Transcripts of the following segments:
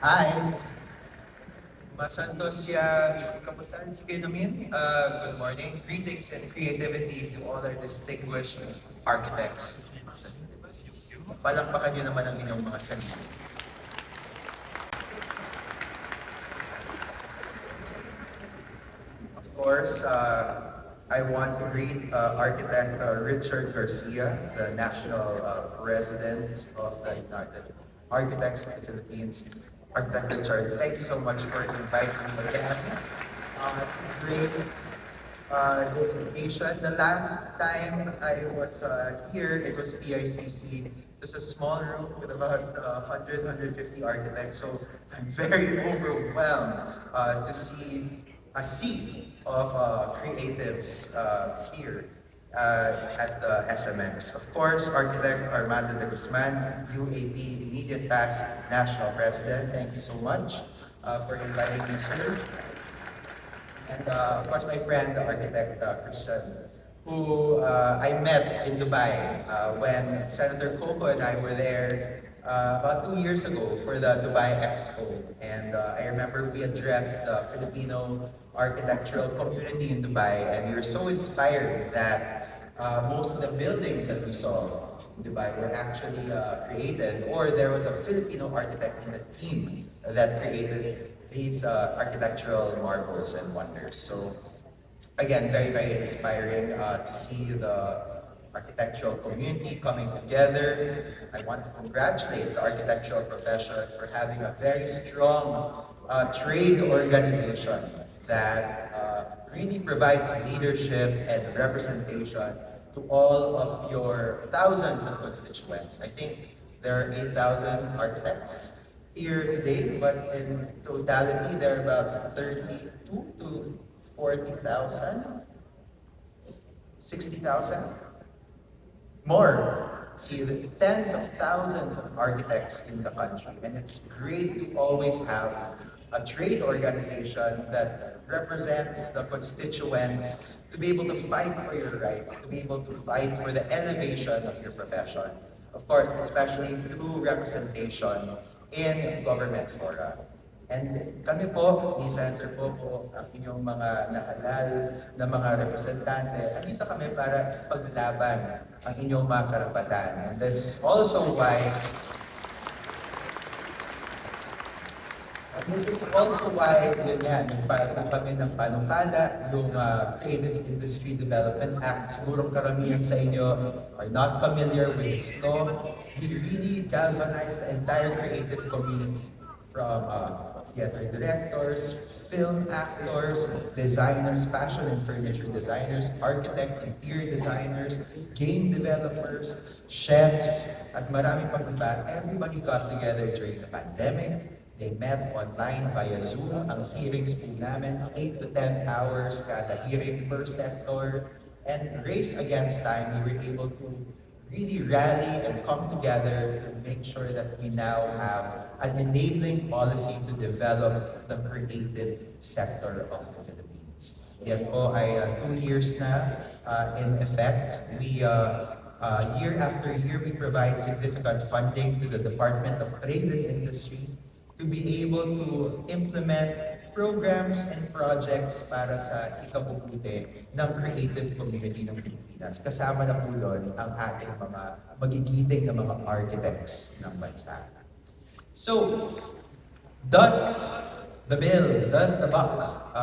Hi, Masantos ya kamusta sige namin? Good morning. Greetings and creativity to all our distinguished architects. Palakpakan niyo naman ang inyong mga sarili. Of course, I want to greet architect Richard Garcia, the national president of the United Architects of the Philippines. Architect Richard, thank you so much for inviting me again to grace this occasion. The last time I was here, it was PICC. It was a small room with about 100, 150 architects. So I'm very overwhelmed to see a sea of creatives here at the SMX. Of course, architect Armando de Guzman, UAP immediate past national president. Thank you so much for inviting me, sir. And of course, my friend, the architect Christian, who I met in Dubai when Senator Coco and I were there about 2 years ago for the Dubai Expo. And I remember we addressed the Filipino architectural community in Dubai, and we were so inspired that most of the buildings that we saw in Dubai were actually created, or there was a Filipino architect in the team that created these architectural marvels and wonders. So again, very, very inspiring to see the architectural community coming together. I want to congratulate the architectural profession for having a very strong trade organization that really provides leadership and representation to all of your thousands of constituents. I think there are 8,000 architects here today, but in totality, there are about 32 to 40,000, 60,000, more. See, the tens of thousands of architects in the country, and it's great to always have a trade organization that represents the constituents to be able to fight for your rights, to be able to fight for the elevation of your profession. Of course, especially through representation in government fora. And kami po, ni Senator Coco, ang inyong mga nahalal na mga representante, andito kami para paglaban ang inyong mga karapatan. And this is also why yun yan, nag-file po kami ng panukala, yung Creative Industry Development Act. Siguro karamihan sa inyo are not familiar with this law. We really galvanized the entire creative community from theater directors, film actors, designers, fashion and furniture designers, architect, interior designers, game developers, chefs, at marami pang iba. Everybody got together during the pandemic. They met online via Zoom. Ang hearings po namin, 8 to 10 hours kada hearing per sector. And Race Against Time, we were able to really rally and come together to make sure that we now have an enabling policy to develop the creative sector of the Philippines. Yan po ay 2 years na in effect. We year after year, we provide significant funding to the Department of Trade and Industry to be able to implement programs and projects para sa ikabubuti ng creative community ng Pilipinas. Kasama na po doon ang ating mga magigiting na mga architects ng bansa. So, does the bill, does the buck,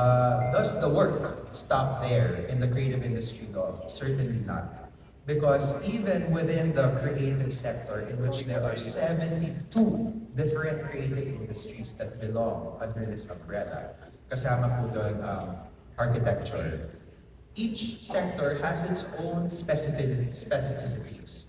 does the work stop there in the creative industry law? Certainly not. Because even within the creative sector, in which there are 72 different creative industries that belong under this umbrella, kasama po doon architecture. Each sector has its own specificities.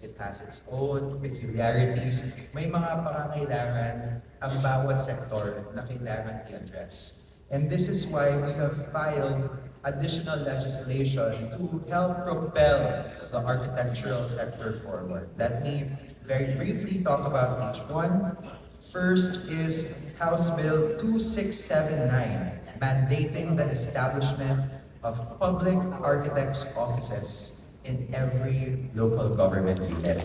It has its own peculiarities. May mga pangangailangan ang bawat sector na kailangan i-address. And this is why we have filed additional legislation to help propel the architectural sector forward. Let me very briefly talk about each one. First is House Bill 2679, mandating the establishment of public architects' offices in every local government unit.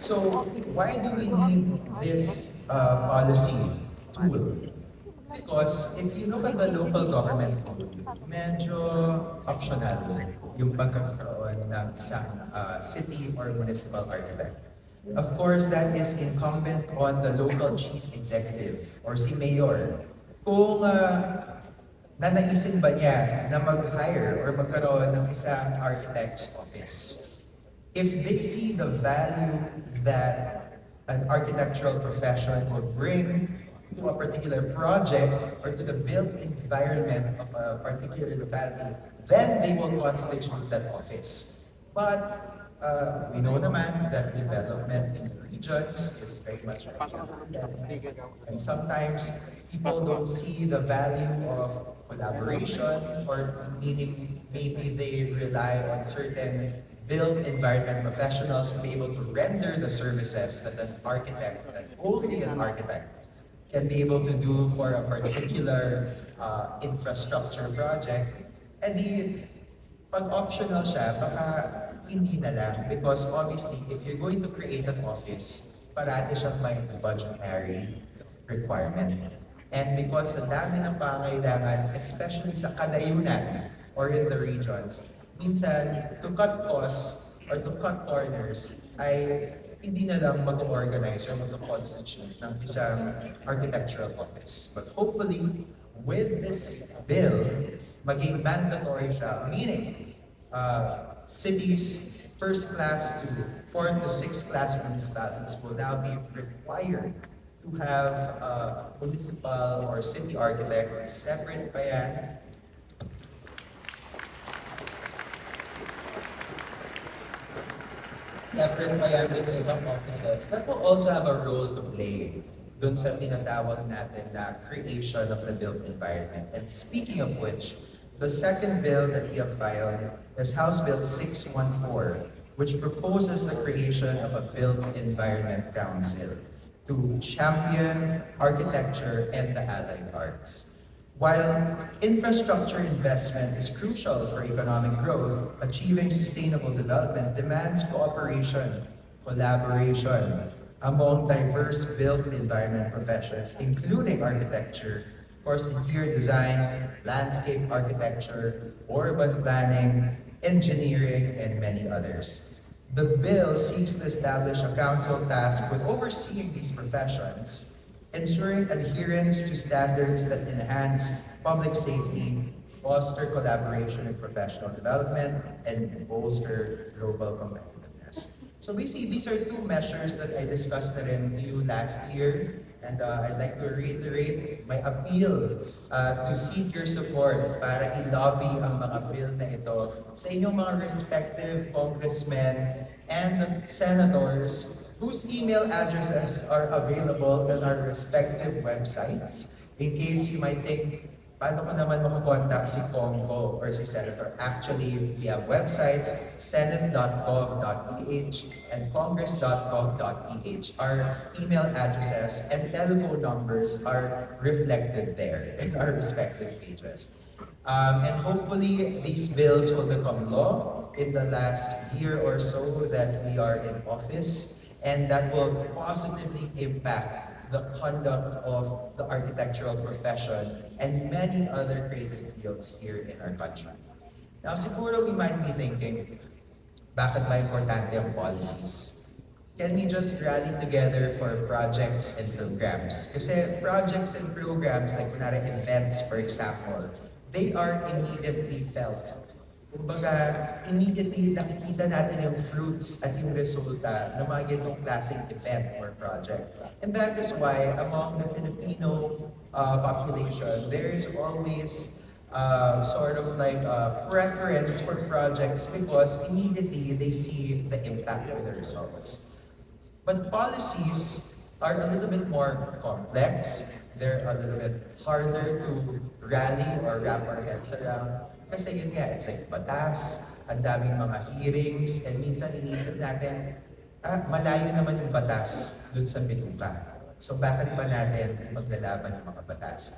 So why do we need this policy tool? Because if you look at the local government code, medyo optional yung pagkakaroon ng isang city or municipal architect. Of course, that is incumbent on the local chief executive or si mayor. Kung nanaisin ba niya na mag-hire or magkaroon ng isang architect's office. If they see the value that an architectural profession will bring to a particular project or to the built environment of a particular locality, then they will constitute that office. But we know naman that development in regions is very much and sometimes people don't see the value of collaboration or meaning maybe they rely on certain built environment professionals to be able to render the services that an architect, that only an architect can be able to do for a particular infrastructure project. And pag optional siya, baka hindi na lang. Because obviously, if you're going to create an office, parati siyang may budgetary requirement. And because sa dami ng pangailangan, especially sa kadayunan or in the regions, minsan, to cut costs or to cut corners, ay hindi na lang mag-organize or mag-constitute ng isang architectural office. But hopefully, with this bill, maging mandatory siya, meaning cities, first class to fourth to sixth class municipalities will now be required to have a municipal or city architect, separate pa yan. Separate pa yan din sa ibang offices that will also have a role to play dun sa tinatawag natin na creation of the built environment. And speaking of which, the second bill that we have filed is House Bill 614, which proposes the creation of a built environment council to champion architecture and the allied arts. While infrastructure investment is crucial for economic growth, achieving sustainable development demands cooperation, collaboration among diverse built environment professions, including architecture, of course, interior design, landscape architecture, urban planning, engineering, and many others. The bill seeks to establish a council tasked with overseeing these professions, ensuring adherence to standards that enhance public safety, foster collaboration and professional development, and bolster global competitiveness. So basically, these are two measures that I discussed na rin to you last year. And I'd like to reiterate my appeal to seek your support para i-lobby ang mga bill na ito sa inyong mga respective congressmen and senators whose email addresses are available on our respective websites. In case you might think, paano ko naman makakontakt si Congo or si Senator? Actually, we have websites, senate.gov.ph and congress.gov.ph. Our email addresses and telephone numbers are reflected there in our respective pages. And hopefully, these bills will become law in the last year or so that we are in office, and that will positively impact the conduct of the architectural profession and many other creative fields here in our country. Now, siguro we might be thinking, bakit ba importante ang policies? Can we just rally together for projects and programs? Kasi projects and programs, like kunwari events, for example, they are immediately felt. Kumbaga, immediately nakikita natin yung fruits at yung resulta ng mga ganitong klaseng event or project. And that is why among the Filipino population, there is always sort of like a preference for projects because immediately they see the impact of the results. But policies are a little bit more complex. They're a little bit harder to rally or wrap our heads around. Kasi yun nga, it's like batas, ang daming mga hearings, and minsan iniisip natin, malayo naman yung batas dun sa bituka. So bakit pa natin maglalaban yung mga batas?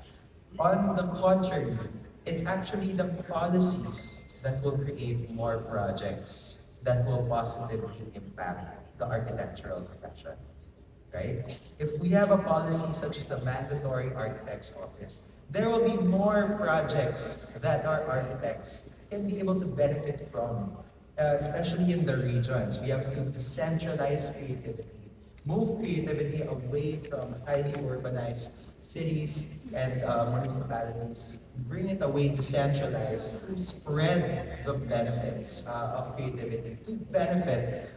On the contrary, it's actually the policies that will create more projects, that will positively impact the architectural profession, right? If we have a policy such as the mandatory architect's office, there will be more projects that our architects can be able to benefit from, especially in the regions. We have to decentralize creativity, move creativity away from highly urbanized cities and municipalities, bring it away decentralized to spread the benefits of creativity, to benefit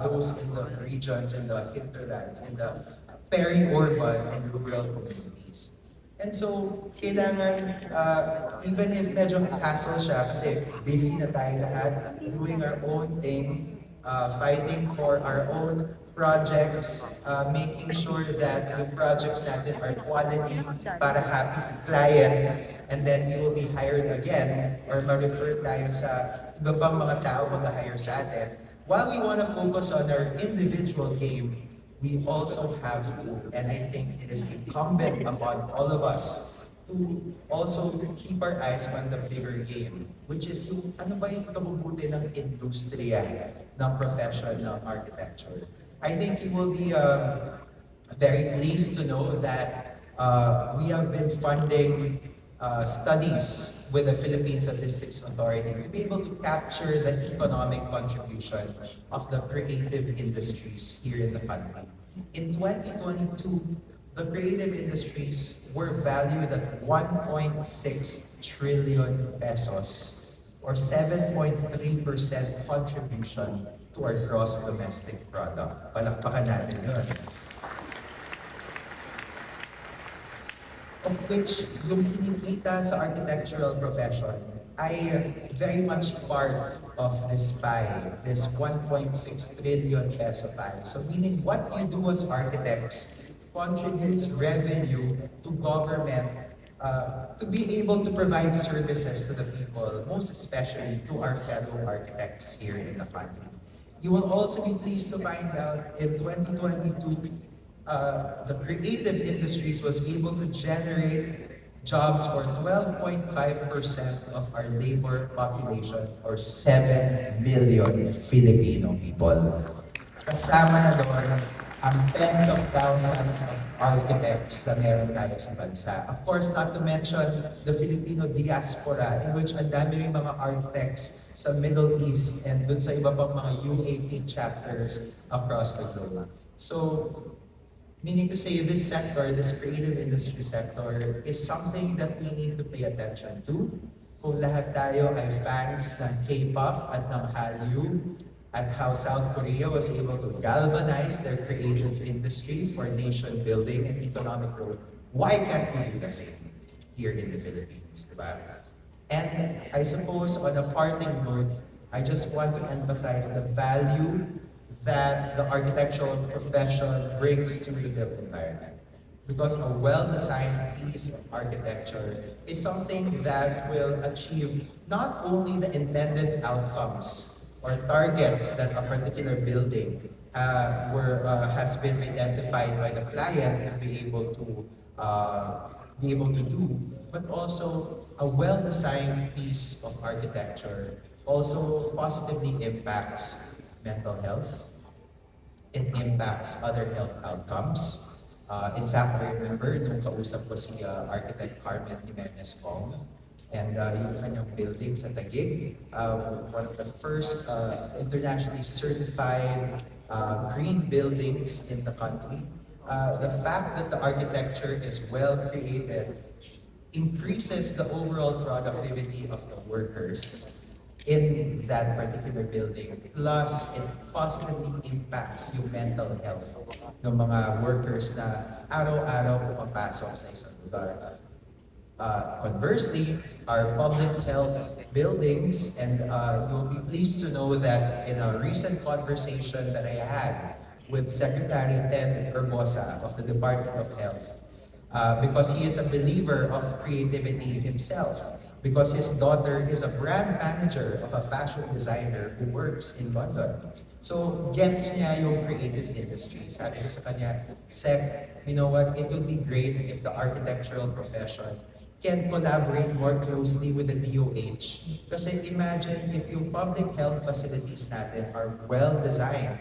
those in the regions, in the hinterlands, in the peri-urban and rural communities. And so, kailangan, even if medyo hassle siya, kasi busy na tayo lahat, doing our own thing, fighting for our own projects, making sure that yung projects natin are quality para happy si client, and then you will be hired again or ma-refer tayo sa iba pang mga tao mag-hire sa atin. While we want to focus on our individual game, we also have to, and I think it is incumbent upon all of us to also keep our eyes on the bigger game, which is yung ano ba yung ikabubuti ng industriya ng profession ng architecture. I think you will be very pleased to know that we have been funding studies with the Philippine Statistics Authority to be able to capture the economic contribution of the creative industries here in the country. In 2022, the creative industries were valued at 1.6 trillion pesos or 7.3% contribution to our gross domestic product. Palakpakan natin yun. Of which, yung kinikita sa architectural profession ay very much part of this pie, this 1.6 trillion peso pie. So meaning what you do as architects contributes revenue to government to be able to provide services to the people, most especially to our fellow architects here in the country. You will also be pleased to find out in 2022, the creative industries was able to generate jobs for 12.5% of our labor population or 7 million Filipino people. Kasama na doon ang tens of thousands of architects na meron tayo sa bansa. Of course, not to mention the Filipino diaspora in which ang dami rin mga architects sa Middle East and dun sa iba pang mga UAP chapters across the globe. So, meaning to say, this sector, this creative industry sector, is something that we need to pay attention to. Kung lahat tayo ay fans ng K-pop at ng Hallyu, at how South Korea was able to galvanize their creative industry for nation building and economic growth, why can't we do the same here in the Philippines, diba? And I suppose on a parting note, I just want to emphasize the value that the architectural profession brings to the built environment. Because a well-designed piece of architecture is something that will achieve not only the intended outcomes or targets that a particular building has been identified by the client to be able to do, but also a well-designed piece of architecture also positively impacts mental health. It impacts other health outcomes. In fact, I remember nung kausap ko si Architect Carmen Jimenez Kong, and yung kanyang building sa Taguig, one of the first internationally certified green buildings in the country. The fact that the architecture is well created increases the overall productivity of the workers in that particular building. Plus, it positively impacts yung mental health ng mga workers na araw-araw pumapasok sa isang lugar. Conversely, our public health buildings, and you'll be pleased to know that in a recent conversation that I had with Secretary Ted Herbosa of the Department of Health, because he is a believer of creativity himself, because his daughter is a brand manager of a fashion designer who works in London. So, gets niya yung creative industry. Sabi ko sa kanya, Sec, you know what, it would be great if the architectural profession can collaborate more closely with the DOH. Kasi imagine if yung public health facilities natin are well-designed,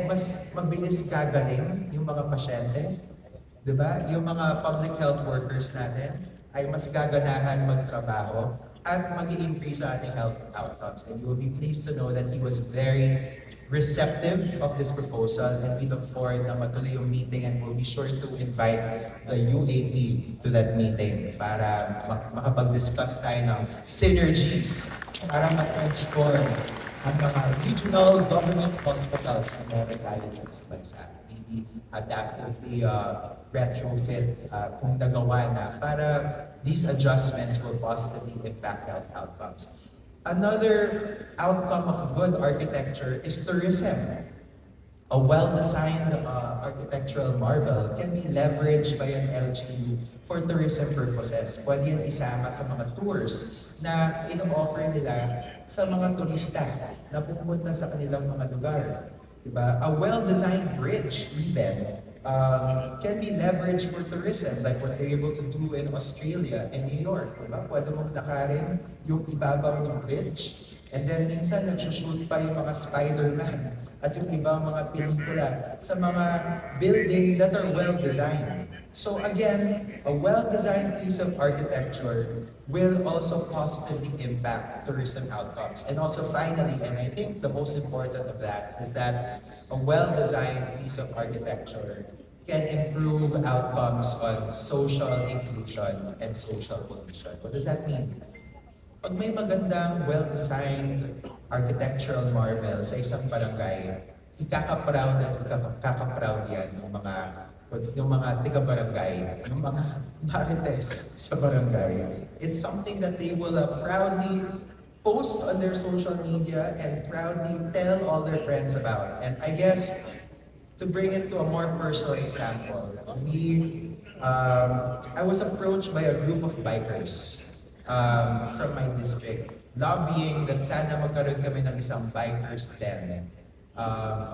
mas mabilis gagaling yung mga pasyente, di ba? Yung mga public health workers natin ay mas gaganahan magtrabaho at mag-i-increase sa ating health outcomes. And you will be pleased to know that he was very receptive of this proposal, and we look forward na matuloy yung meeting, and we'll be sure to invite the UAP to that meeting para makapag-discuss tayo ng synergies para ma-transform ang mga regional government hospitals na meron tayo dito sa bansa. Maybe adaptively retrofit kung nagawa na para these adjustments will positively impact health outcomes. Another outcome of good architecture is tourism. A well-designed architectural marvel can be leveraged by an LGU for tourism purposes. Pwede yan isama sa mga tours na ino-offer nila sa mga turista na pupunta sa kanilang mga lugar. Diba? A well-designed bridge even can be leveraged for tourism, like what they're able to do in Australia and New York. Diba? Pwede mong lakarin yung ibabaw ng bridge, and then minsan nag-shoot pa yung mga Spider-Man at yung ibang mga pelikula sa mga building that are well-designed. So again, a well-designed piece of architecture will also positively impact tourism outcomes. And also finally, and I think the most important of that, is that a well-designed piece of architecture can improve outcomes on social inclusion and social cohesion. What does that mean? Pag may magandang, well-designed architectural marvel sa isang barangay, ikaka-proud at ikaka-proud yan yung mga tiga-barangay, yung mga marites sa barangay. It's something that they will proudly post on their social media and proudly tell all their friends about. And I guess, to bring it to a more personal example, I was approached by a group of bikers from my district, lobbying that sana magkaroon kami ng isang bikers den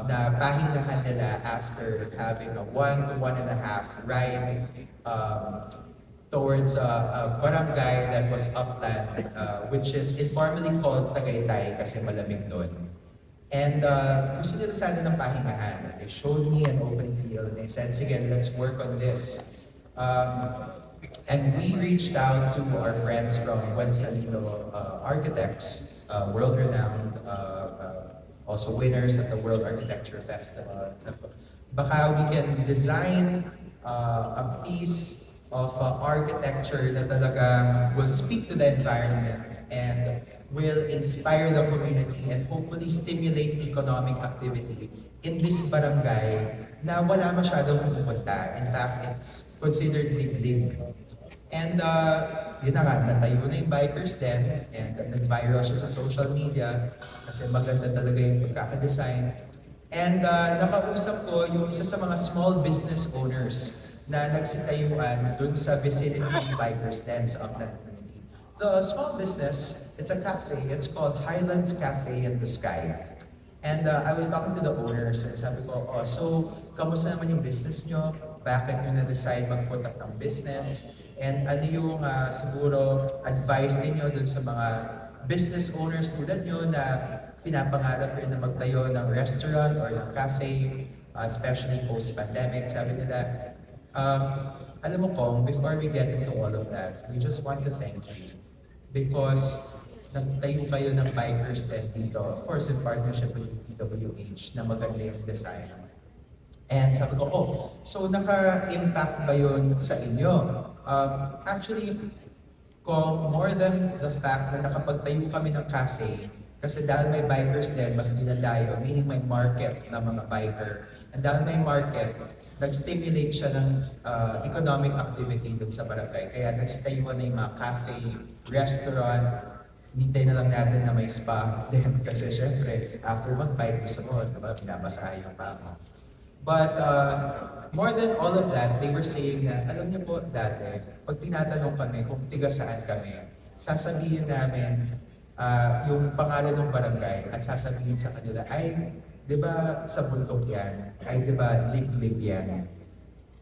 na pahingahan nila after having a 1 to 1.5 ride towards a barangay that was upland, which is informally called Tagaytay kasi malamig doon. And gusto nila sana ng pahingahan. They showed me an open field and they said, sige, let's work on this. And we reached out to our friends from Wensalino Architects, world-renowned, also winners at the World Architecture Festival. Baka we can design a piece of architecture that talaga will speak to the environment and will inspire the community and hopefully stimulate economic activity in this barangay na wala masyadong pumupunta. In fact, it's considered liblib. And yun na nga, natayo na yung bikers den, and nag-viral siya sa social media kasi maganda talaga yung pagkakadesign. And nakausap ko yung isa sa mga small business owners na nagsitayuan dun sa vicinity ng bikers den sa upland community. The small business, it's a cafe, it's called Highlands Cafe in the Sky. And I was talking to the owners and sabi ko, oh, so kamusta naman yung business nyo? Bakit nyo na-decide mag-put up ng business? And ano yung siguro advice niyo dun sa mga business owners tulad nyo na pinapangarap rin na magtayo ng restaurant or ng cafe, especially post-pandemic? Sabi nila, alam mo Kong, before we get into all of that, we just want to thank you because nagtayo kayo ng bikers den dito, of course in partnership with PWH na maganda yung design. And sabi ko, oh, so naka-impact ba yun sa inyo? Actually, kung more than the fact na nakapagtayo kami ng cafe, kasi dahil may bikers din, mas dinalayo, meaning may market na mga biker. And dahil may market, nag-stimulate siya ng economic activity dun sa barangay. Kaya nagsitayuan na yung mga cafe, restaurant, hintay na lang natin na may spa din. Kasi syempre, after mag-bike, gusto mo, diba, pinabasahan yung pa mo. But more than all of that, they were saying na, alam niyo po dati, pag tinatanong kami kung tiga saan kami, sasabihin namin yung pangalan ng barangay at sasabihin sa kanila, ay, di ba sa bundok yan? Ay, di ba liblib yan?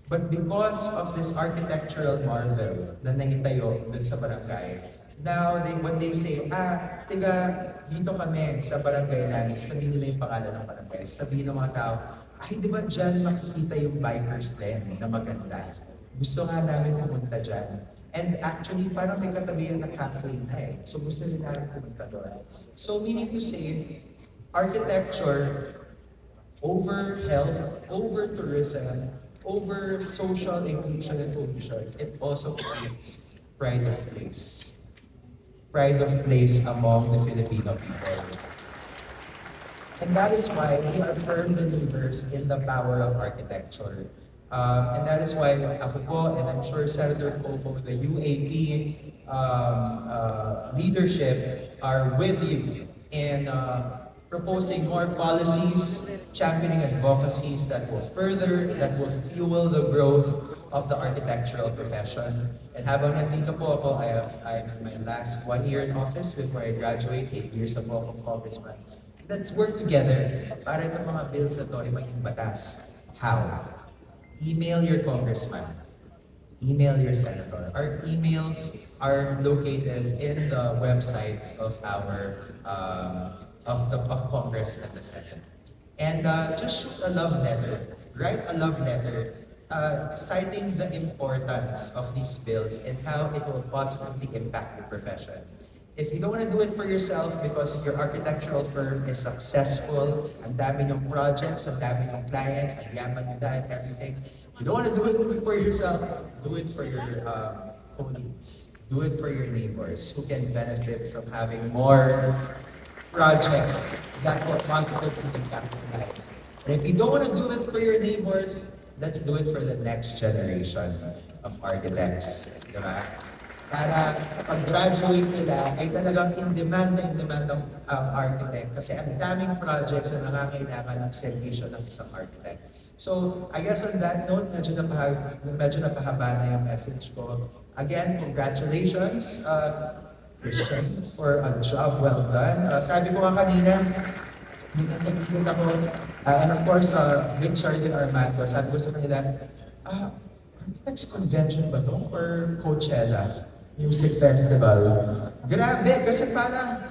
But because of this architectural marvel na naitayo dun sa barangay, now when they say, tiga, dito kami sa barangay namin, sabihin nila yung pangalan ng barangay, sabihin ng mga tao, ay di ba dyan makikita yung bikers den na maganda? Gusto nga namin pumunta dyan. And actually, parang may katabihan na cafe na eh. So gusto nila namin pumunta doon. So meaning to say, architecture over health, over tourism, over social inclusion and cohesion, it also creates pride of place. Pride of place among the Filipino people. And that is why we are firm believers in the power of architecture. And that is why ako po, and I'm sure Senator Coco, the UAP leadership are with you in proposing more policies, championing advocacies that will fuel the growth of the architectural profession. And habang nandito po ako, I'm in my last 1 year in office before I graduate, 8 years na po akong congressman. Let's work together para itong mga bills na ito ay maging batas. How? Email your congressman. Email your senator. Our emails are located in the websites of our of Congress and the Senate. And just shoot a love letter. Write a love letter citing the importance of these bills and how it will positively impact the profession. If you don't want to do it for yourself because your architectural firm is successful, ang dami ng projects, ang dami ng clients, ang yaman nyo and everything, if you don't want to do it for yourself, do it for your colleagues. Do it for your neighbors who can benefit from having more projects that will positively impact their lives. And if you don't want to do it for your neighbors, let's do it for the next generation of architects. Diba? Para pag-graduate nila ay talagang in-demand ng architect kasi ang daming projects na nakakailangan ng servisyo ng isang architect. So, I guess on that note, medyo napahaba na yung message ko. Again, congratulations, Christian, for a job well done. Sabi ko nga kanina, may nasabihin ako, and of course, Richard and Armando, sabi ko sa kanila, Architects Convention ba to? Or Coachella? Music Festival. Grabe, kasi parang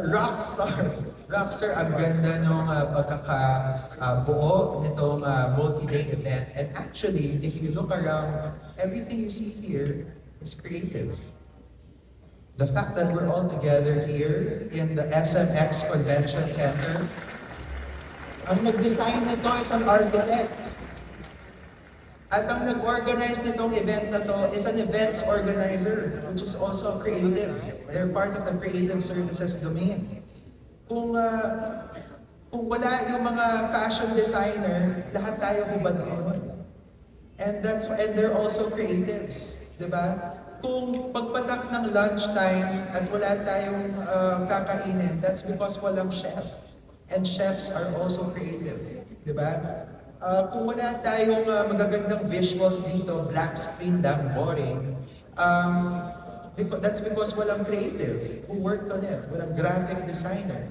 rockstar ang ganda nung pagkakabuo nitong multi-day event. And actually, if you look around, everything you see here is creative. The fact that we're all together here in the SMX Convention Center, ang nag-design nito is an architect. At ang nag-organize nitong event na to is an events organizer, which is also creative. They're part of the creative services domain. Kung wala yung mga fashion designer, lahat tayo hubad ngayon. And they're also creatives, di ba? Kung pagpatak ng lunchtime at wala tayong kakainin, that's because walang chef. And chefs are also creative, di ba? Kung wala tayong magagandang visuals dito, black screen lang, boring, that's because walang creative who worked on it, walang graphic designer.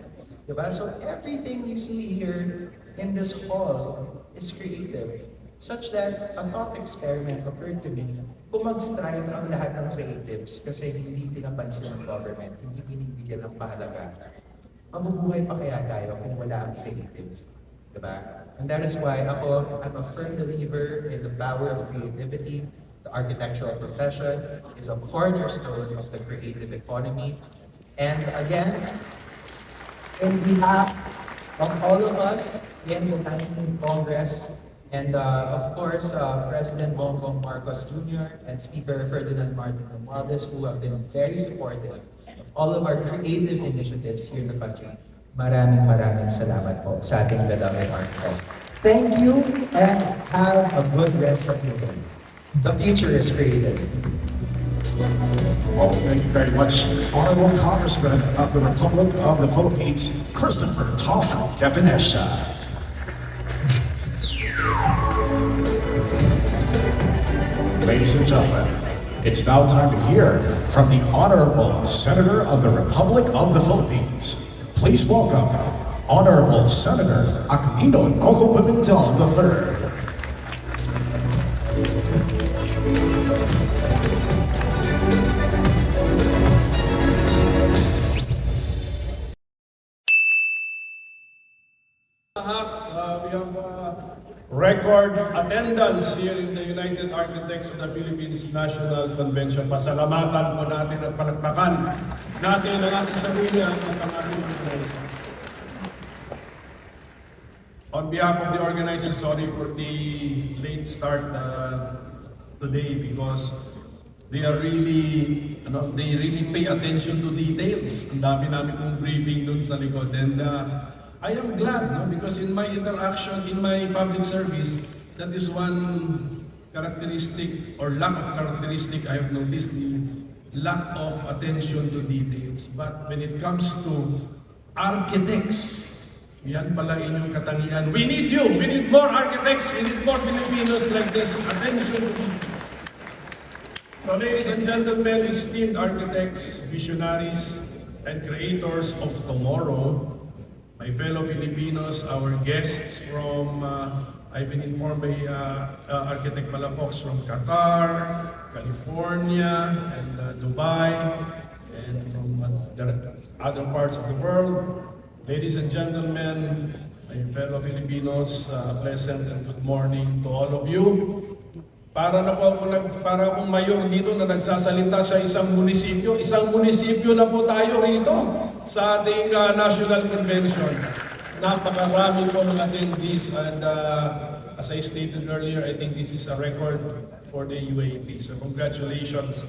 Diba? So everything you see here in this hall is creative, such that a thought experiment occurred to me, kung mag-strike ang lahat ng creatives kasi hindi pinapansin ng government, hindi binibigyan ng pahalaga, mabubuhay pa kaya tayo kung wala ang creative? Diba? And that is why I'm a firm believer in the power of creativity. The architectural profession is a cornerstone of the creative economy. And again, in behalf of all of us in the National Congress, and of course, President Bongbong Marcos Jr. and Speaker Ferdinand Martin Romualdez, who have been very supportive of all of our creative initiatives here in the country. Maraming salamat po sa ating beloved architects. Thank you and have a good rest of your day. The future is creative. Well, thank you very much, Honorable Congressman of the Republic of the Philippines, Christopher Tolfo Depenesha. Ladies and gentlemen, it's now time to hear from the Honorable Senator of the Republic of the Philippines. Please welcome Honorable Senator Aquino Coco Pimentel III. lahat. We have record attendance here in the United Architects of the Philippines National Convention. Pasalamatan po natin at palakpakan natin ang ating sarili at ang ating organizations. On behalf of the organizers, sorry for the late start today because they really pay attention to details. Ang dami namin pong briefing dun sa likod. And I am glad, no? Because in my interaction, in my public service, that is one characteristic or lack of characteristic I have noticed, the lack of attention to details. But when it comes to architects, yan pala inyong katangian. We need you! We need more architects! We need more Filipinos like this. Attention to details. So ladies and gentlemen, esteemed architects, visionaries, and creators of tomorrow, my fellow Filipinos, our guests from, I've been informed by Architect Palafox from Qatar, California, and Dubai, and from other parts of the world. Ladies and gentlemen, my fellow Filipinos, pleasant and good morning to all of you. Para akong mayor dito na nagsasalita sa isang munisipyo na po tayo rito sa ating National Convention. Napakarami po ng attendees and as I stated earlier, I think this is a record for the UAP. So congratulations.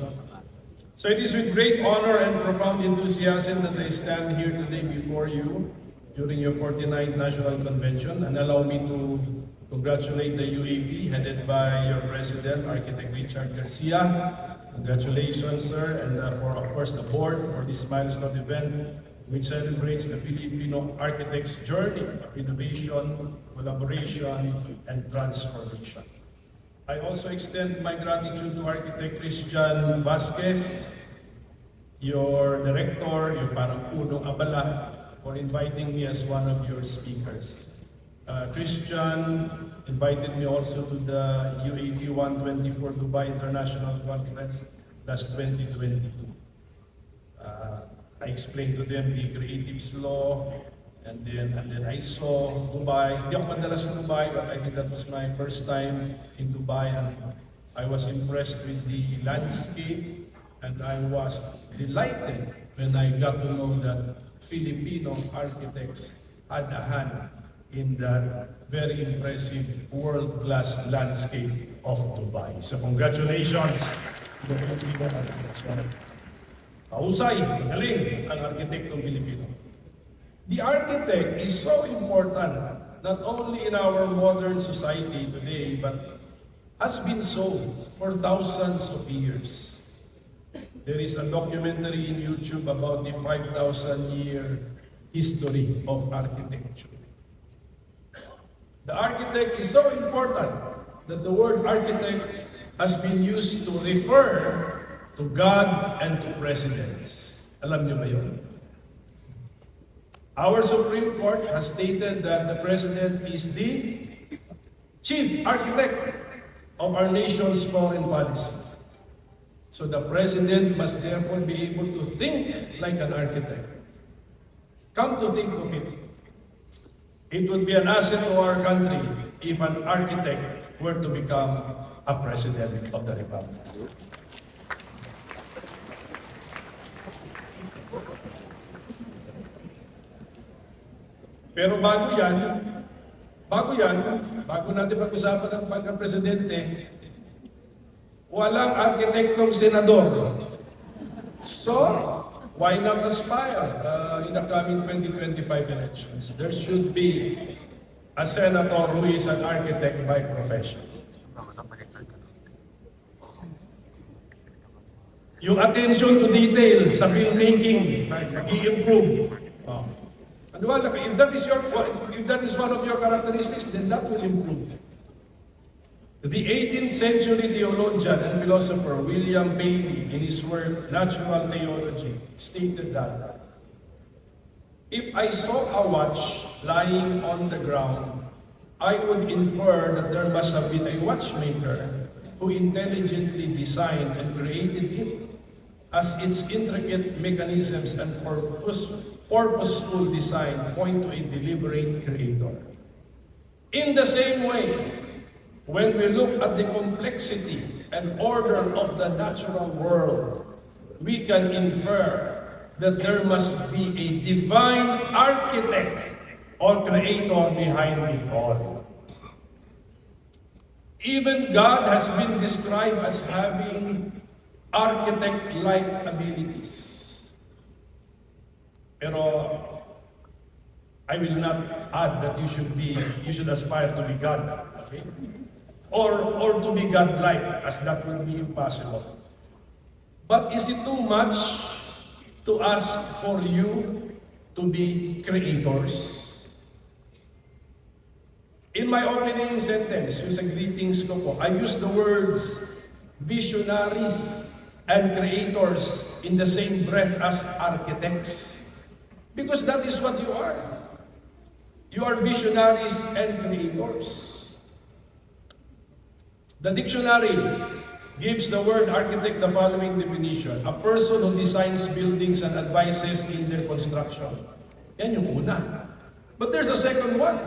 So it is with great honor and profound enthusiasm that I stand here today before you during your 49th National Convention, and allow me to congratulate the UAP headed by your President, Architect Richard Garcia. Congratulations, sir, and for, of course, the board for this milestone event which celebrates the Filipino architect's journey of innovation, collaboration, and transformation. I also extend my gratitude to Architect Christian Vasquez, your director, yung parang punong abala, for inviting me as one of your speakers. Christian invited me also to the UAP 124 Dubai International Conference last 2022. I explained to them the creatives law, and then I saw Dubai. Hindi ako madalas sa Dubai, but I think that was my first time in Dubai, and I was impressed with the landscape, and I was delighted when I got to know that Filipino architects had a hand in that very impressive world-class landscape of Dubai. So congratulations to the Filipino architects. Mahusay, magaling ang arkitektong Pilipino. The architect is so important, not only in our modern society today, but has been so for thousands of years. There is a documentary in YouTube about the 5,000-year history of architecture. The architect is so important that the word architect has been used to refer to God and to presidents. Alam niyo ba yun? Our Supreme Court has stated that the President is the chief architect of our nation's foreign policy. So the President must therefore be able to think like an architect. Come to think of it, it would be an asset to our country if an architect were to become a President of the Republic. Pero bago natin pag-usapan ang pagka-presidente, walang arkitektong senador. So, why not aspire in the coming 2025 elections? There should be a senator who is an architect by profession. Yung attention to detail sa filmmaking, mag-i-improve. If that is one of your characteristics, then that will improve. The 18th century theologian and philosopher William Paley, in his work Natural Theology, stated that if I saw a watch lying on the ground, I would infer that there must have been a watchmaker who intelligently designed and created it, as its intricate mechanisms and purposeful design point to a deliberate creator. In the same way, when we look at the complexity and order of the natural world, we can infer that there must be a divine architect or creator behind it all. Even God has been described as having architect-like abilities. Pero I will not add that you should aspire to be God, okay? Or to be God-like, as that would be impossible. But is it too much to ask for you to be creators? In my opening sentence, yung sa greetings ko po, I use the words visionaries and creators in the same breath as architects. Because that is what you are. You are visionaries and creators. The dictionary gives the word architect the following definition: a person who designs buildings and advises in their construction. Yan yung una. But there's a second one.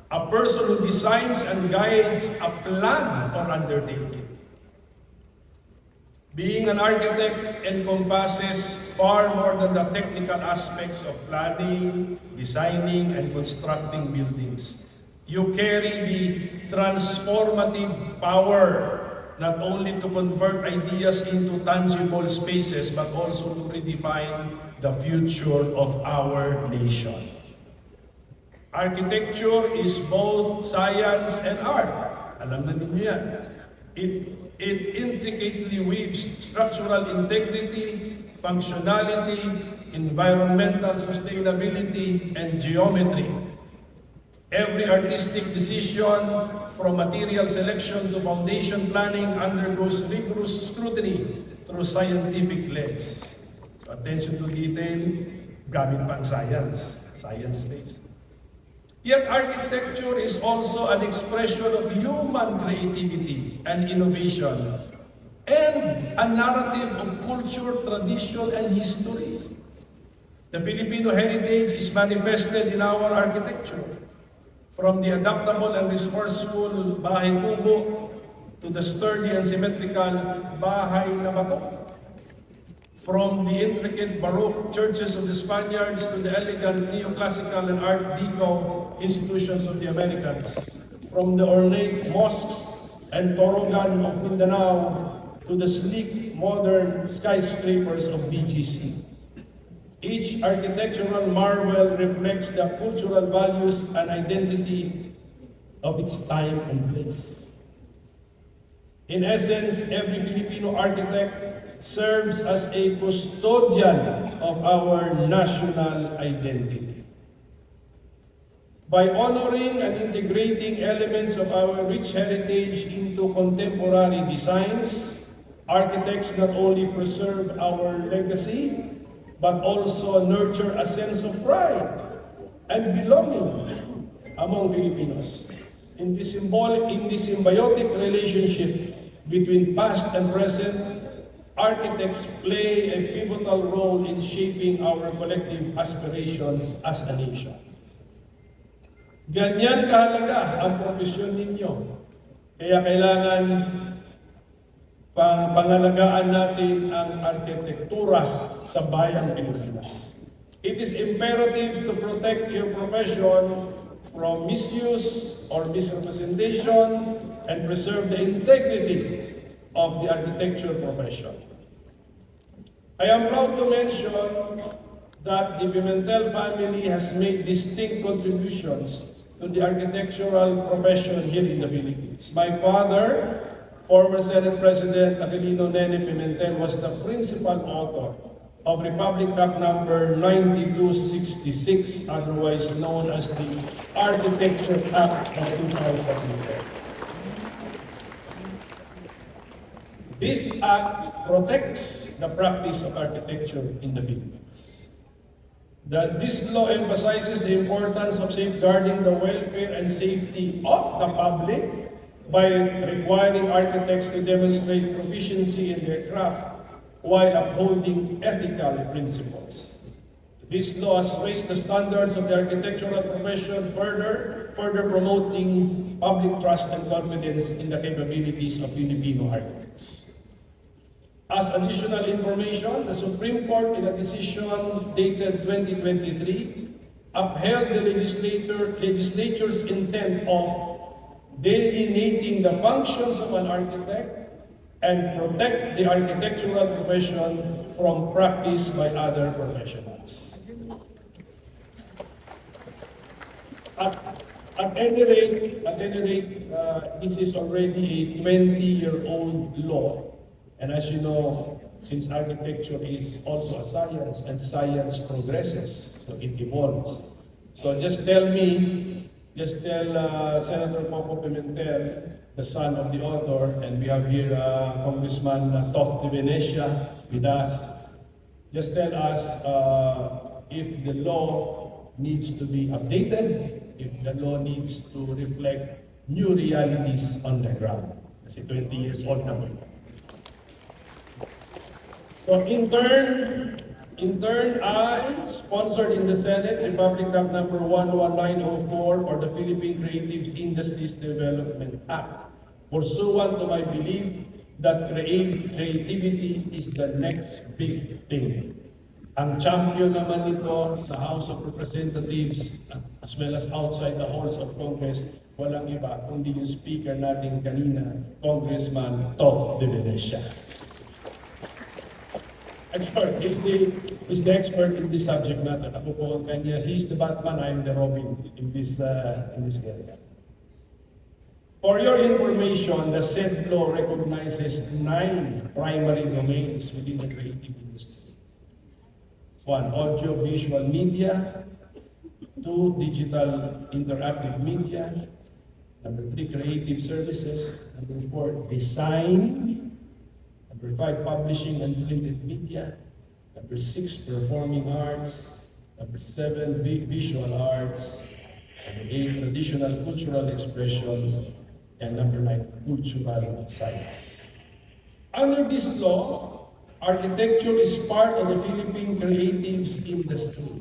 A person who designs and guides a plan or undertaking. Being an architect encompasses far more than the technical aspects of planning, designing, and constructing buildings. You carry the transformative power not only to convert ideas into tangible spaces, but also to redefine the future of our nation. Architecture is both science and art. Alam na ninyo yan. It intricately weaves structural integrity, functionality, environmental sustainability, and geometry. Every artistic decision, from material selection to foundation planning, undergoes rigorous scrutiny through scientific lens. So attention to detail, gamit pa ang science-based. Yet architecture is also an expression of human creativity and innovation, and a narrative of culture, tradition, and history. The Filipino heritage is manifested in our architecture, from the adaptable and resourceful bahay kubo to the sturdy and symmetrical bahay na bato. From the intricate Baroque churches of the Spaniards to the elegant neoclassical and Art Deco institutions of the Americans. From the ornate mosques and torogan of Mindanao to the sleek modern skyscrapers of BGC. Each architectural marvel reflects the cultural values and identity of its time and place. In essence, every Filipino architect serves as a custodian of our national identity. By honoring and integrating elements of our rich heritage into contemporary designs, architects not only preserve our legacy, but also nurture a sense of pride and belonging among Filipinos. In this symbiotic relationship between past and present, architects play a pivotal role in shaping our collective aspirations as a nation. Ganyan kahalaga ang profesyon ninyo. Kaya kailangan pangalagaan natin ang arkitektura sa bayang Pilipinas. It is imperative to protect your profession from misuse or misrepresentation and preserve the integrity of the architecture profession. I am proud to mention that the Pimentel family has made distinct contributions to the architectural profession here in the Philippines. My father, former Senate President Aquilino Nene Pimentel, was the principal author of Republic Act number 9266, otherwise known as the Architecture Act of 2010. This act protects the practice of architecture in the Philippines. This law emphasizes the importance of safeguarding the welfare and safety of the public by requiring architects to demonstrate proficiency in their craft while upholding ethical principles. These laws raise the standards of the architectural profession further promoting public trust and confidence in the capabilities of Filipino architects. As additional information, the Supreme Court in a decision dated 2023 upheld the legislature's intent of delineating the functions of an architect and protect the architectural profession from practice by other professionals. At any rate, this is already a 20-year-old law. And as you know, since architecture is also a science and science progresses, so it evolves. So just tell Senator Coco Pimentel, the son of the author, and we have here Congressman Tof de Venecia with us. Just tell us if the law needs to be updated, if the law needs to reflect new realities on the ground. Kasi 20 years old na po. So in turn, I sponsored in the Senate Republic Act number 11904 or the Philippine Creative Industries Development Act, pursuant to my belief that creativity is the next big thing. Ang champion naman nito sa House of Representatives as well as outside the halls of Congress, walang iba kundi yung speaker natin kanina, Congressman Tof de Venecia. Expert, he's the expert in this subject matter. Ako po ang kanya, he's the Batman, I'm the Robin in this area. For your information, the said law recognizes 9 primary domains within the creative industry. 1, audio-visual media. 2, digital interactive media. Number 3, creative services. Number 4, design. Number 5, publishing and printed media. Number 6, performing arts. Number 7, visual arts. Number 8, traditional cultural expressions. And number 9, cultural science. Under this law, architecture is part of the Philippine creatives industry.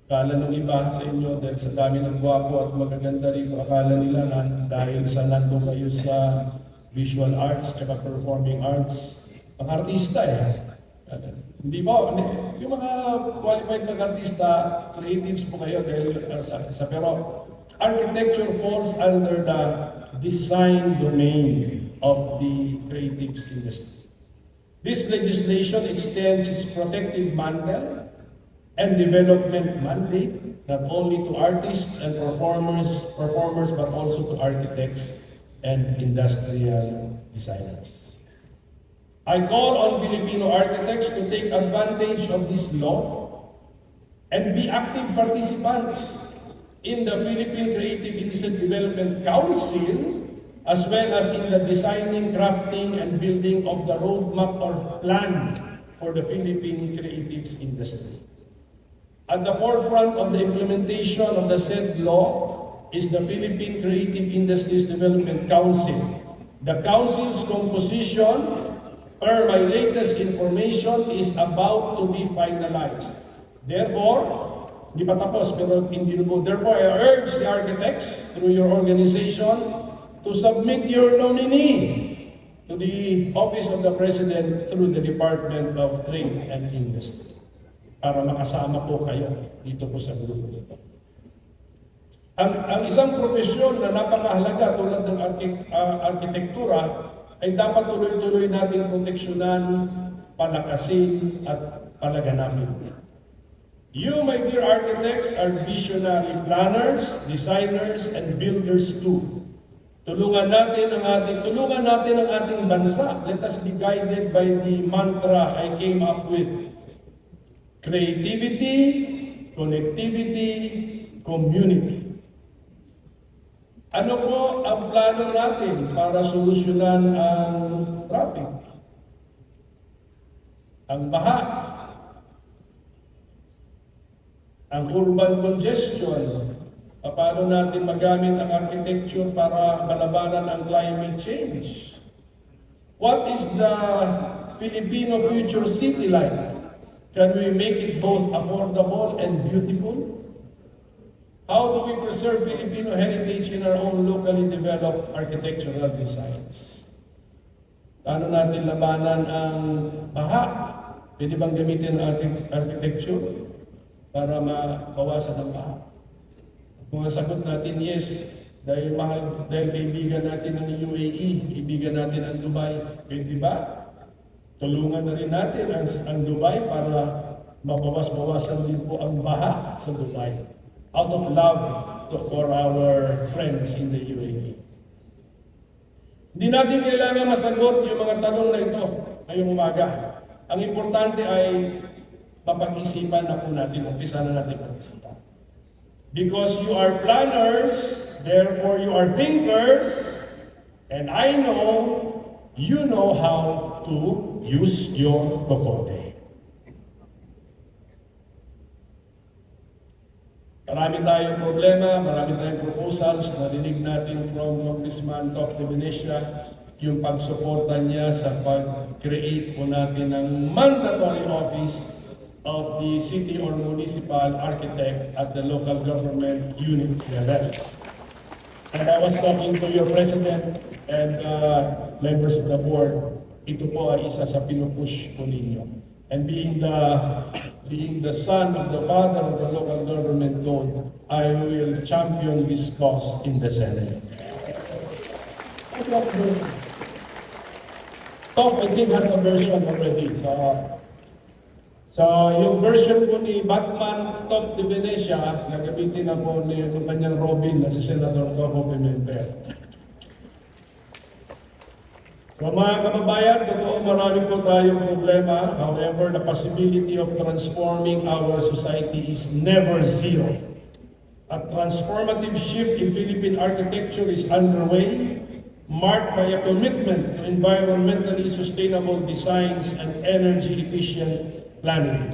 Akala ng iba sa inyo, dahil sa dami ng gwapo at magaganda rito, akala nila na dahil sa nandun kayo sa visual arts at performing arts, ang artista Hindi po, yung mga qualified na artista, creatives po kayo dahil pero architecture falls under the design domain of the creatives industry. This legislation extends its protective mantle and development mandate not only to artists and performers but also to architects and industrial designers. I call on Filipino architects to take advantage of this law and be active participants in the Philippine Creative Industry Development Council, as well as in the designing, crafting, and building of the roadmap or plan for the Philippine creatives industry. At the forefront of the implementation of the said law is the Philippine Creative Industries Development Council. The council's composition, per my latest information, is about to be finalized. Therefore, hindi pa tapos, pero hindi mo. Therefore, I urge the architects through your organization to submit your nominee to the Office of the President through the Department of Trade and Industry para makasama po kayo dito po sa grupo nito. Ang isang profesyon na napakahalaga tulad ng arkitektura ay dapat tuloy-tuloy nating proteksyonan, palakasin at palaganapin. You, my dear architects, are visionary planners, designers, and builders too. Tulungan natin ang ating bansa. Let us be guided by the mantra I came up with. Creativity, connectivity, community. Ano po ang plano natin para solusyonan ang traffic, ang baha, ang urban congestion? Paano natin magamit ang architecture para malabanan ang climate change? What is the Filipino future city like? Can we make it both affordable and beautiful? How do we preserve Filipino heritage in our own locally developed architectural designs? Paano natin labanan ang baha? Pwede bang gamitin ang architecture para mabawasan ang baha? Kung ang sagot natin yes, dahil kaibigan natin ang UAE, kaibigan natin ang Dubai, pwede ba? Tulungan na rin natin ang Dubai para mabawas-bawasan din po ang baha sa Dubai. Out of love for our friends in the UAE. Hindi natin kailangan masagot yung mga tanong na ito ngayong umaga. Ang importante ay mapag-isipan na po natin, umpisa na natin pag-isipan. Because you are planners, therefore you are thinkers, and I know you know how to use your kokote. Marami tayong problema, marami tayong proposals, narinig natin from Congressman Toc de Venecia, yung pagsuporta niya sa pag-create po natin ng mandatory office of the city or municipal architect at the local government unit level. And I was talking to your president and members of the board, ito po ay isa sa pinupush po ninyo. And being the son of the father of the local government code, I will champion this cause in the Senate. Top, I think, has a version already. So yung version po ni Batman Toc de Venecia, nagamitin na po ni yung kanyang Robin na si Senator Coco Pimentel. So mga kababayan, totoo marami po tayong problema. However, the possibility of transforming our society is never zero. A transformative shift in Philippine architecture is underway, marked by a commitment to environmentally sustainable designs and energy-efficient planning.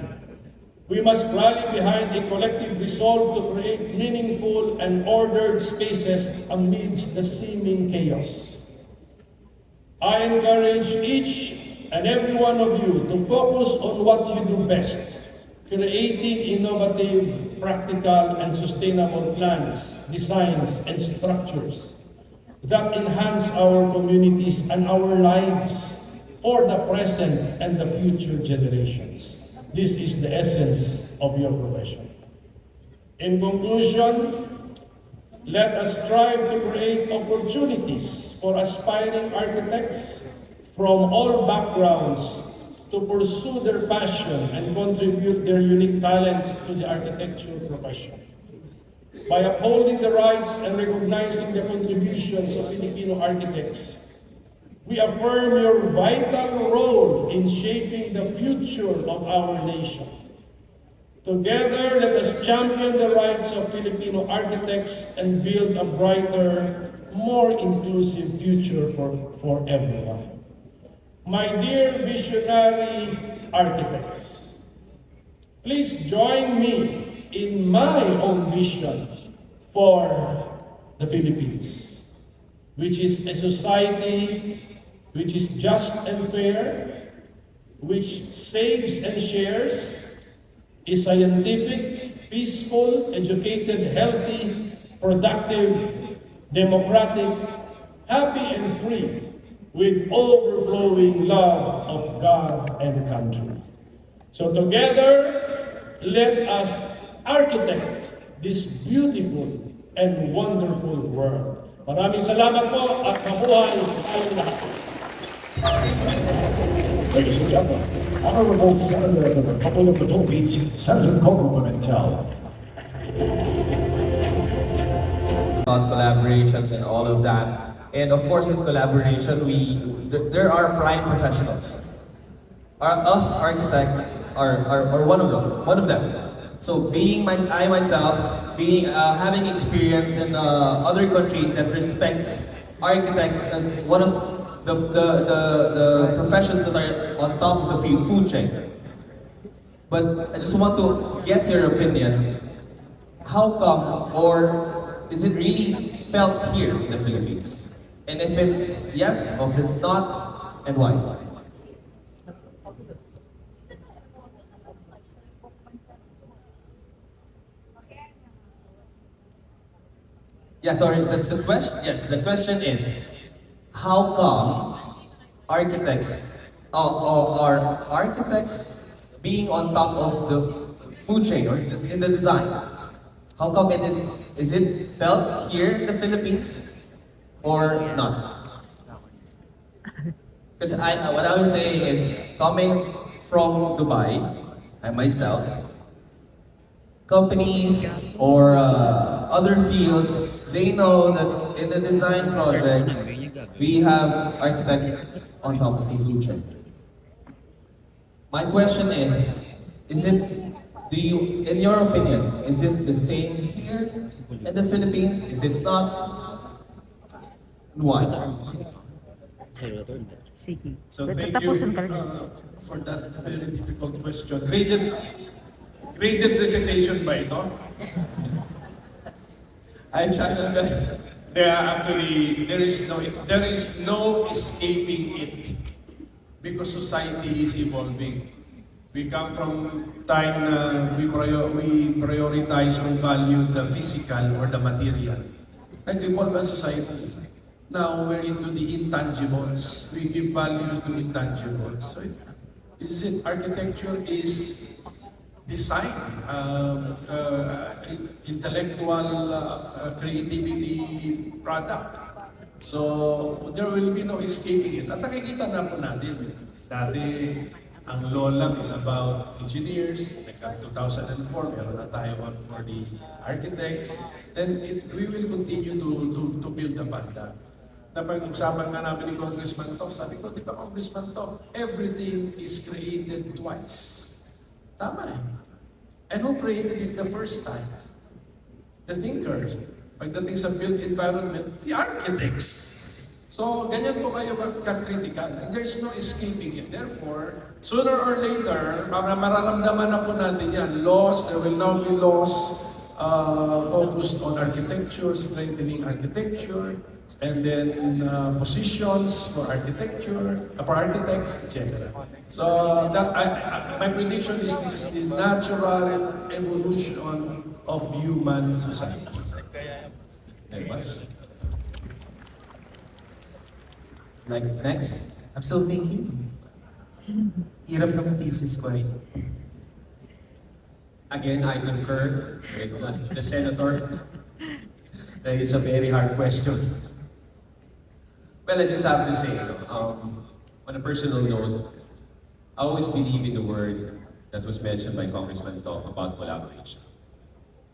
We must rally behind a collective resolve to create meaningful and ordered spaces amidst the seeming chaos. I encourage each and every one of you to focus on what you do best, creating innovative, practical, and sustainable plans, designs, and structures that enhance our communities and our lives for the present and the future generations. This is the essence of your profession. In conclusion, let us strive to create opportunities for aspiring architects from all backgrounds to pursue their passion and contribute their unique talents to the architectural profession. By upholding the rights and recognizing the contributions of Filipino architects, we affirm your vital role in shaping the future of our nation. Together, let us champion the rights of Filipino architects and build a brighter, more inclusive future for everyone. My dear visionary architects, please join me in my own vision for the Philippines, which is a society which is just and fair, which saves and shares, is scientific, peaceful, educated, healthy, productive, democratic, happy and free, with overflowing love of God and country. So together, let us architect this beautiful and wonderful world. Maraming salamat po at mabuhay tayong lahat. Ladies and gentlemen, Honorable Senator of the Republic of the Philippines, Senator Coco Pimentel. On collaborations and all of that. And of course, in collaboration, there are prime professionals. Us architects are one of them. So I myself, having experience in other countries that respects architects as one of the professions that are on top of the food chain. But I just want to get your opinion. How come, or is it really felt here in the Philippines? And if it's yes, or if it's not, and why? Yeah, sorry. The question, yes, the question is, how come architects, are architects being on top of the food chain or in the design? How come is it felt here in the Philippines or not? Because what I was saying is, coming from Dubai, I myself, companies or other fields, they know that in the design projects, we have architect on top of the food chain. My question is it, do you, in your opinion, is it the same here in the Philippines? If it's not, why? Sige. So thank Tapusin you ka rin. for that very difficult question. Graded recitation ba ito? I try my best. Actually, there is no escaping it because society is evolving. We come from time na we prioritize or value the physical or the material. Nag-evolve ang society. Now we're into the intangibles. We give value to intangibles. So architecture is design, intellectual creativity product. So there will be no escaping it. At nakikita na po natin, dati ang law lang is about engineers. Like 2004, meron na tayo one for the architects. Then we will continue to build upon that. Napag-usapan nga namin ni Congressman Tof, sabi ko, di ba Congressman Tof, everything is created twice. Tama eh. And who created it the first time? The thinkers. Pagdating sa built environment, the architects. So, ganyan po kayo ka-critical. And there's no escaping it. Therefore, sooner or later, mararamdaman na po natin yan. Laws, there will now be laws focused on architecture, strengthening architecture, and then positions for architecture, for architects, etc. So that my prediction is this is the natural evolution of human society. Like, next? I'm still thinking. Hirap ng thesis ko eh. Again, I concur with the senator. That is a very hard question. Well, I just have to say, on a personal note, I always believe in the word that was mentioned by Congressman Tof about collaboration.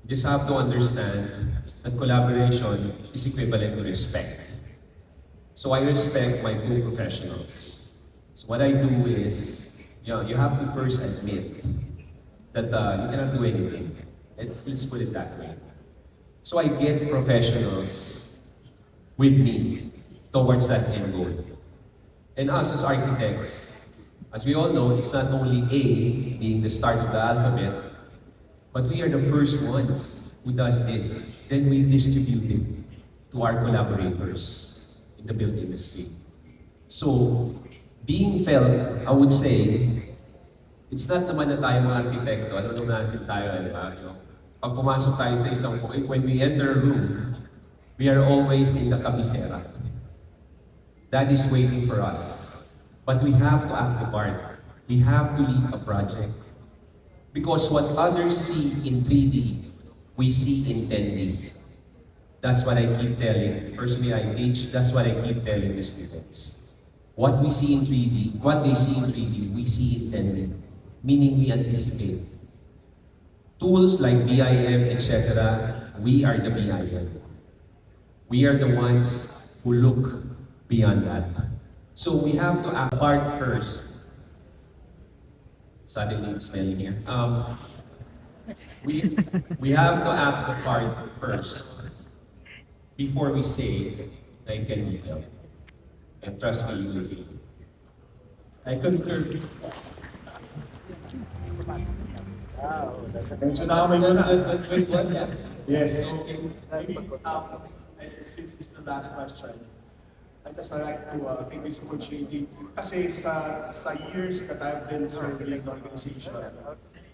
You just have to understand that collaboration is equivalent to respect. So I respect my co-professionals. So what I do is, you have to first admit that you cannot do anything. Let's put it that way. So I get professionals with me towards that end goal. And us as architects, as we all know, it's not only A being the start of the alphabet, but we are the first ones who does this. Then we distribute it to our collaborators in the built industry. So, being felt, I would say, it's not naman na tayo mga arkitekto, ano naman natin tayo, di ba? Pag pumasok tayo sa isang, when we enter a room, we are always in the kabisera. That is waiting for us. But we have to act the part. We have to lead a project. Because what others see in 3D, we see in 10D. That's what I keep telling. Personally, I teach, that's what I keep telling the students. What we see in 3D, what they see in 3D, we see in 10D. Meaning we anticipate. Tools like BIM, etc., we are the BIM. We are the ones who look beyond that. So we have to act part first. Suddenly it's smelling here. We have to act the part first before we say that it can be felt. And trust me, you will feel it. I concur. Medyo nakamay mo na. Just a quick one, yes. Yes. Maybe, since this is the last question, I just like to take this opportunity kasi sa years that I've been serving the organization,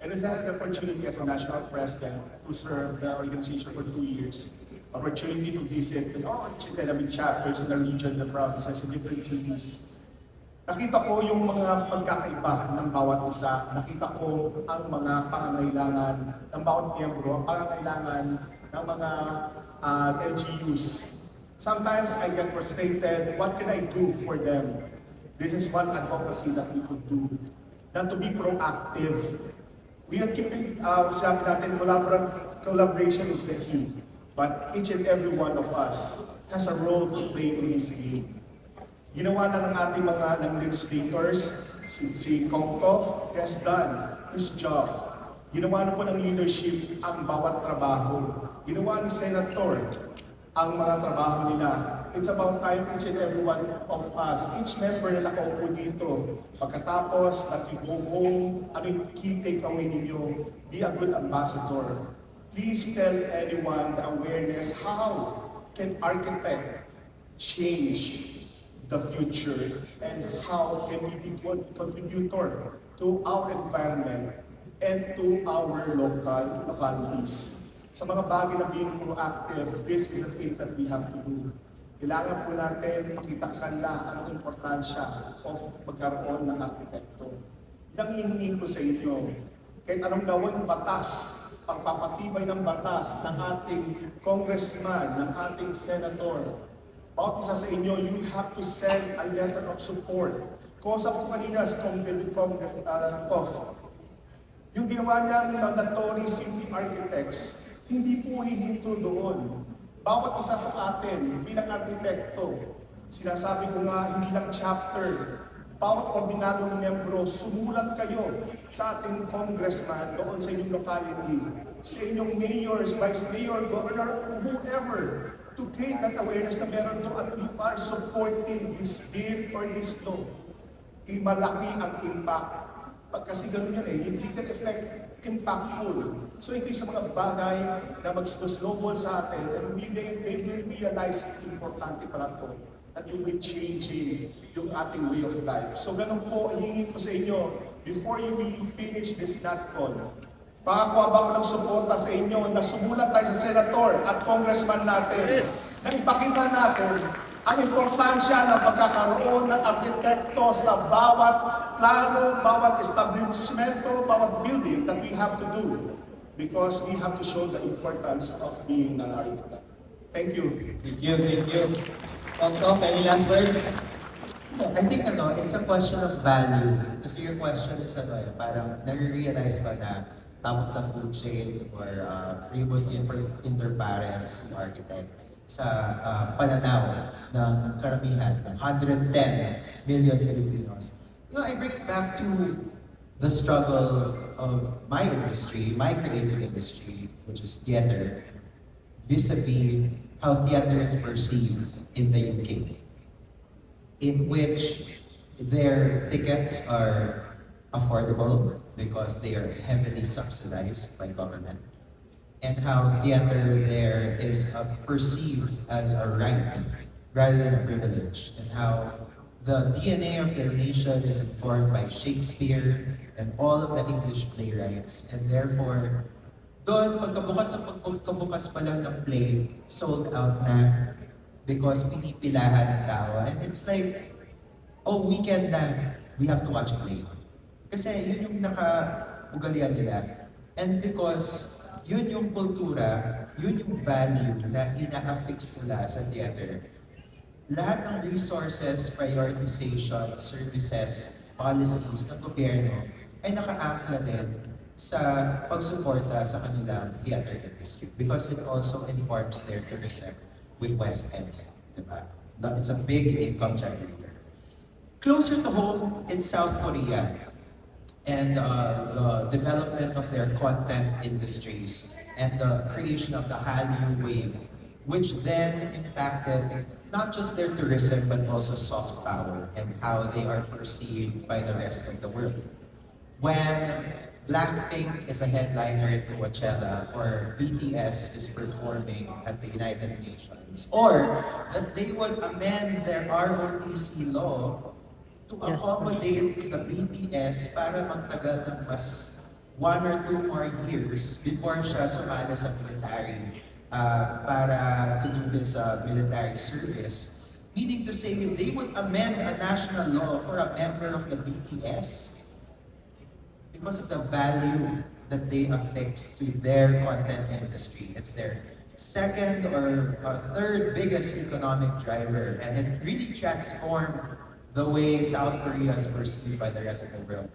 and I had the opportunity as a national president to serve the organization for 2 years. opportunity to visit all each and every chapters in the region, the provinces, in different cities. Nakita ko yung mga pagkakaiba ng bawat isa. Nakita ko ang mga pangangailangan ng bawat miyembro, ang pangangailangan ng mga LGUs. Sometimes I get frustrated, what can I do for them? This is one advocacy that we could do. Than to be proactive. We are keeping, sabi natin, collaboration is the key. But each and every one of us has a role to play in this game. Ginawa na ng ating mga legislators, si Kong Tov has done his job. Ginawa na po ng leadership ang bawat trabaho. Ginawa ni Senator ang mga trabaho nila. It's about time each and every one of us, each member na nakaupo dito, pagkatapos that you go home, ano yung key takeaway ninyo? Be a good ambassador. Please tell anyone the awareness, how can architect change the future and how can we be good contributor to our environment and to our localities. Sa mga bagay na being proactive, this is the things that we have to do. Kailangan po natin makita sa kanila ang importansya of magkaroon ng arkitekto. Nangihingi ko sa inyo, kahit anong gawing batas, pagpapatibay ng batas ng ating congressman, ng ating senator, bawat isa sa inyo, you have to send a letter of support. Kausap ko kanina sa yung ginawa niyang mandatory city architects, hindi po hihinto doon. Bawat isa sa atin bilang arkitekto, sinasabi ko nga, hindi lang chapter, bawat ordinadong miyembro, sumulat kayo sa ating congressman doon sa inyong locality, sa inyong mayors, vice mayor, governor, whoever, to create that awareness na meron to at you are supporting this bill or this law. Malaki ang impact. Kasi ganun yan yung trickle effect, impactful. So ito yung sa mga bagay na mag-snowball sa atin and we will realize importante pala to that will be changing yung ating way of life. So ganun po, hingin ko sa inyo, before you finish this NatCon, makakuha ba ko ng suporta sa inyo na sumulat tayo sa senator at congressman natin na ipakita natin ang importansya ng pagkakaroon ng arkitekto sa bawat plano, bawat establishmento, bawat building that we have to do because we have to show the importance of being an architect. Thank you. Thank you, thank you. Tom, any last words? I think it's a question of value. Kasi your question is parang nare-realize ba na top of the food chain or primus inter pares architect sa pananaw ng karamihan ng 110 million Filipinos. I bring it back to the struggle of my industry, my creative industry, which is theater, vis-a-vis how theater is perceived in the UK, in which their tickets are affordable because they are heavily subsidized by government, and how theater there is perceived as a right rather than a privilege, and how the DNA of their nation is informed by Shakespeare and all of the English playwrights, and therefore, doon, pagkabukas pa lang ng play, sold out na because pinipilahan ng tao. And it's like, weekend na, we have to watch a play. Kasi yun yung naka-ugalian nila. And because yun yung kultura, yun yung value na ina-affix nila sa theater. Lahat ng resources, prioritization, services, policies ng gobyerno ay naka-ankla din sa pagsuporta sa kanilang theater industry because it also informs their tourism with West End. Diba? It's a big income generator. Closer to home, it's South Korea and the development of their content industries and the creation of the Hallyu wave, which then impacted not just their tourism but also soft power and how they are perceived by the rest of the world. When Blackpink is a headliner at Coachella or BTS is performing at the United Nations, or that they would amend their ROTC law to accommodate the BTS para magtagal ng mas 1 or 2 more years before siya sumali sa military para to do his military service. Meaning to say they would amend a national law for a member of the BTS because of the value that they affix to their content industry. It's their second or third biggest economic driver, and it really transformed the way South Korea is perceived by the rest of the world.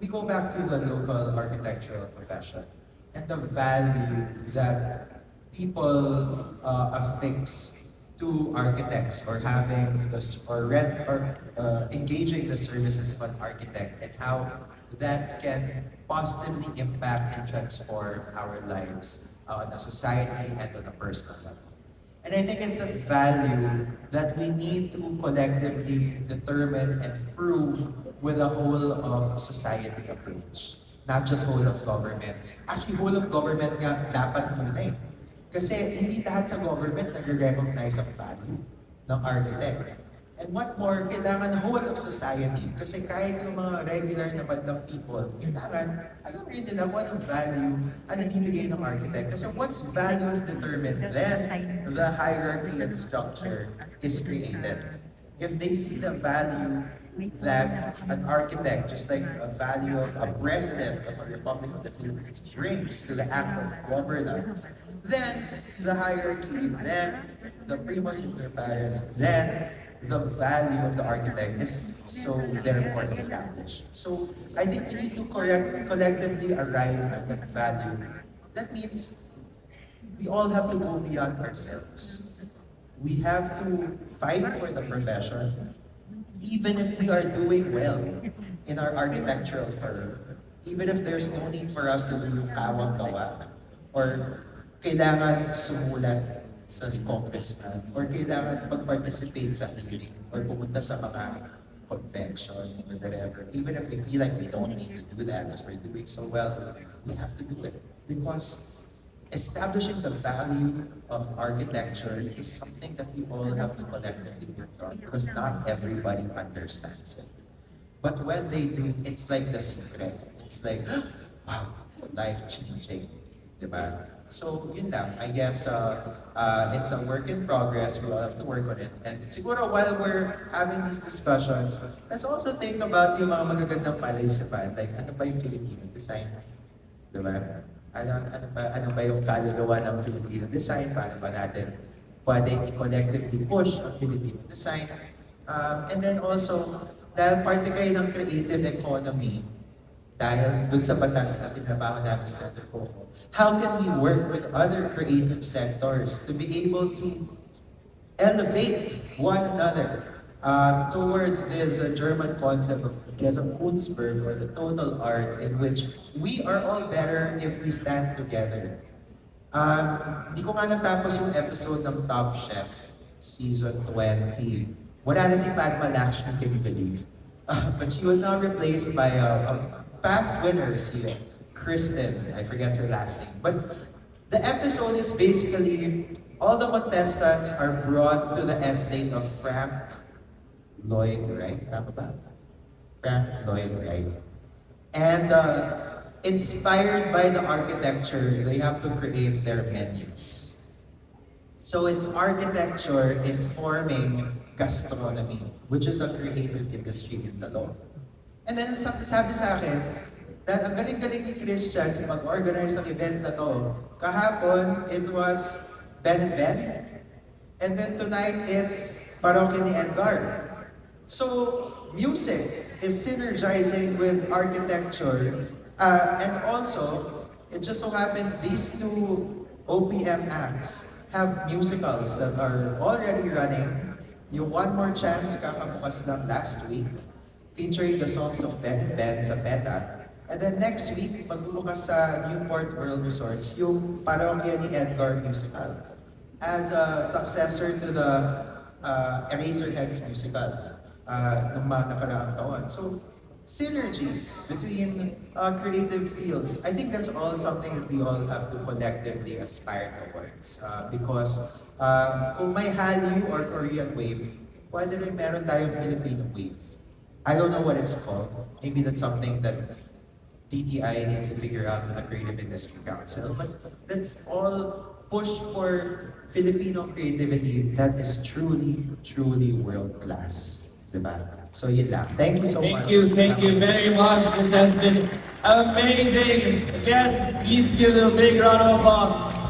We go back to the local architectural profession and the value that people affix to architects or having this or engaging the services of an architect and how that can positively impact and transform our lives on a society and on a personal level. And I think it's a value that we need to collectively determine and prove with a whole of society approach. Not just whole of government. Actually, whole of government nga dapat muna eh. Kasi hindi lahat sa government nag-recognize ang value ng architect. And what more, kailangan whole of society. Kasi kahit yung mga regular na bandang people, kailangan alam rin nila kung anong value ang nabibigay ng architect. Kasi once value is determined, then the hierarchy and structure is created. If they see the value that an architect, just like a value of a president of a Republic of the Philippines brings to the act of governance, then the hierarchy, then the primus inter pares, then the value of the architect is so therefore established. So I think we need to collectively arrive at that value. That means we all have to go beyond ourselves. We have to fight for the profession, even if we are doing well in our architectural firm, even if there's no need for us to do yung kawang gawa, or kailangan sumulat sa congressman, or kailangan mag-participate sa hearing, or pumunta sa mga convention, or whatever. Even if we feel like we don't need to do that because we're doing so well, we have to do it. Because establishing the value of architecture is something that we all have to collectively work on, because not everybody understands it. But when they do, it's like the secret. It's like, wow, life-changing. Diba? So, yun lang. I guess it's a work in progress. We all have to work on it. And siguro while we're having these discussions, let's also think about yung mga magagandang palaisipan. Like, ano ba yung Filipino design? Diba? Ano ba yung kaluluwa ng Filipino design? Paano ba natin pwedeng i-collectively push ang Filipino design? And then also, dahil parte kayo ng creative economy, dahil dun sa batas na tinabaho namin sa Senator Coco, how can we work with other creative sectors to be able to elevate one another towards this German concept of Gesamtkunstwerk, or the total art, in which we are all better if we stand together. Di ko nga natapos yung episode ng Top Chef, season 20. Wala na si Padma Lakshmi, can you believe? But she was now replaced by a past winner, si Kristen. I forget her last name. But the episode is basically, all the contestants are brought to the estate of Frank Lloyd Wright. Tama ba? Frank Lloyd Wright. And inspired by the architecture, they have to create their menus. So it's architecture informing gastronomy, which is a creative industry in the law. And then sabi sa akin, that ang galing-galing ni Christian sa pag-organize ng event na to. Kahapon, it was Ben and Ben. And then tonight, it's Parokya ni Edgar. So, music is synergizing with architecture. And also, it just so happens these two OPM acts have musicals that are already running. Yung One More Chance, kakabukas lang last week, featuring the songs of Ben and Ben sa PETA. And then next week, magbubukas sa Newport World Resorts, yung Parokya ni Edgar musical, as a successor to the Eraserheads musical nung mga nakaraang taon. So, synergies between creative fields. I think that's all something that we all have to collectively aspire towards. Because kung may Hallyu or Korean wave, pwede rin meron tayong Filipino wave. I don't know what it's called. Maybe that's something that TTI needs to figure out with the Creative Industry Council. But let's all push for Filipino creativity that is truly, truly world-class. Diba? So yun lang. Thank you so much. Thank you very much. This has been amazing. Again, please give them a big round of applause.